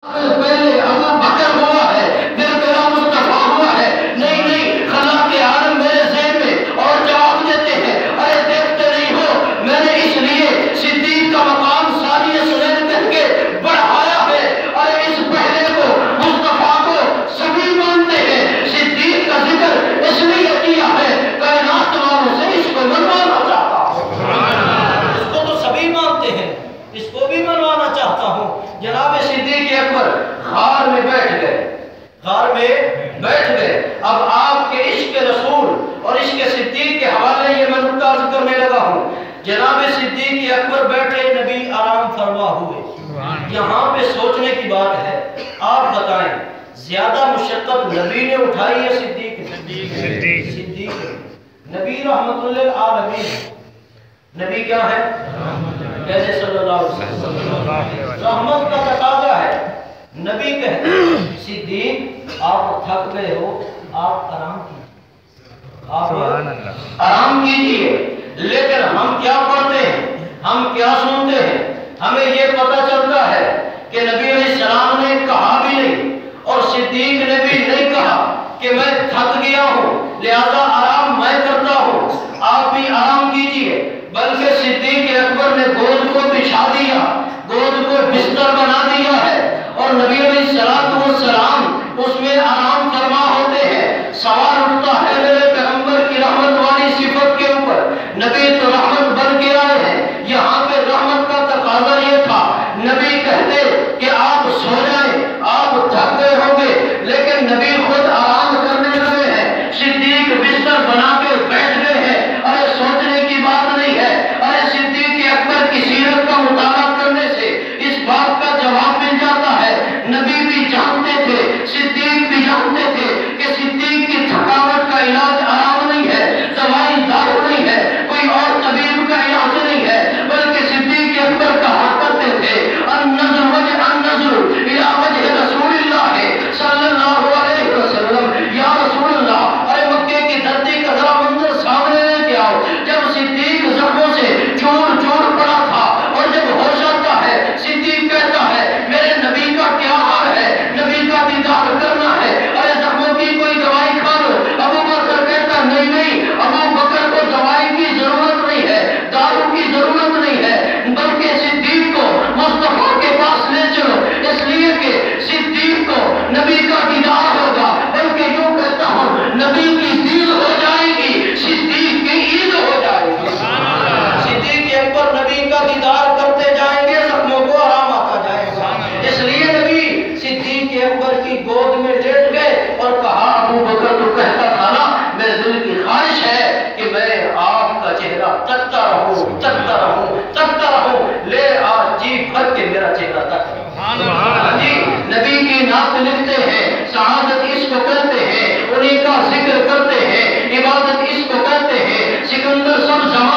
پہلے ابو بکر ہوا ہے، پھر میرا مصطفیٰ ہوا ہے۔ نہیں نہیں، خلا کے عالم میرے ذہن میں اور جواب دیتے ہیں، ارے دیکھتے نہیں ہو، میں نے اس لیے صدیق کا مقام ثانی سنین کر کے بڑھایا ہے۔ ارے اس پہلے کو مصطفیٰ کو سبھی مانتے ہیں، صدیق کا ذکر اس لیے کیا ہے کائنات والوں سے اس کو منوانا چاہتا ہوں۔ اس کو تو سبھی مانتے ہیں، اس کو بھی منوانا چاہتا ہوں۔ جناب صدیق اکبر غار میں بیٹھ گئے، اب آپ کے عشق رسول اور عشق صدیق کے حوالے یہ میں نکتہ عرض کرنے لگا ہوں۔ جناب صدیق اکبر بیٹھے، نبی آرام فرما ہوئے۔ یہاں پہ سوچنے کی بات ہے، آپ بتائیں زیادہ مشقت نبی نے اٹھائی ہے صدیق نے؟ نبی رحمت للعالمین، نبی کیا ہے؟ کہتے صلی اللہ علیہ وسلم، رحمت کا تقاضا ہے۔ نبی کہتے ہیں صدیق آپ تھک گئے ہو، آپ آرام کیجئے، آپ آرام کیجئے۔ لیکن ہم کیا پڑھتے ہیں، ہم کیا سنتے ہیں، ہمیں یہ پتہ چلتا ہے کہ نبی علیہ السلام نے کہا بھی نہیں اور صدیق نے بھی نہیں کہا کہ میں تھک گیا ہوں لہذا آرام میں کرتا ہوں، آپ بھی آرام کیجئے، بلکہ صدیق اکبر نے گود کو بچھا دیا، گود کو بستر بنا دیا ہے اور نبی علیہ السلام اس میں آرام فرما ہوتے ہیں۔ سوال اٹھتا ہے میرے پیغمبر کی رحمت والی صفت کے اوپر، نبی تو رحمت بن کے آئے ہیں، یہاں پہ رحمت کا تقاضا یہ تھا، نبی کہتے کہ آپ سو جائیں، آپ تھک گئے ہوں گے، لیکن نبی خود آرام کرنے لگے ہیں، صدیق بستر بنا کے بیٹھ گئے ہیں۔ ارے سوچنے کی بات نہیں ہے، ارے صدیق اکبر کی سیرت کا مطالعہ کرنے سے اس بات کا جواب مل جاتا ہے۔ نبی بھی جانتے تھے، صدیق بھی جانتے تھے کہ صدیق کی تھکاوٹ کا علاج آرام نہیں ہے، دوائی دارو نہیں ہے، کوئی اور طبیب کا علاج نہیں ہے، بلکہ صدیق اکبر کہا کرتے تھے النظر الی وجہ رسول اللہ صلی اللہ علیہ وسلم، یا رسول اللہ، ارے مکے کی دھرتی کا ذرا منظر سامنے لے کے آؤ، جب صدیق زخموں سے چور چور پڑا تھا اور جب ہوش آتا ہے صدیق کہتا ہے میرے نبی کا کیا حال ہے، نبی کا دیدار کرنا ہے، ارے زخموں کی کوئی دوائی کھا لو۔ ابو بکر کہتا نہیں نہیں، ابو بکر کو دوائی کی ضرورت نہیں ہے، دارو کی ضرورت نہیں ہے، بلکہ صدیق کو مصطفیٰ کے پاس لے چلو، اس لیے کہ صدیق کو نبی کا دیدار ہوگا، بلکہ یوں کہتا ہوں نبی کی دید ہو جائے گی، صدیق کی عید ہو جائے گی۔ صدیق اکبر نبی کا دیدار کرتے جائیں گے، زخموں کو آرام آتا جائے گا، اس لیے نبی صدیق اکبر کی گود میں لیٹ گئے اور کہا ابو بکر تو کہتا تھا نا میرے دل کی خواہش ہے کہ میں آپ کا چہرہ تکتا رہوں، لے آج جی بھر کے میرا چہرہ تک۔ جی نبی کی نعت لکھتے ہیں، سعادت اس کو کہتے ہیں، انہی کا ذکر کرتے ہیں، عبادت اس کو کہتے ہیں، سکندر سب زمان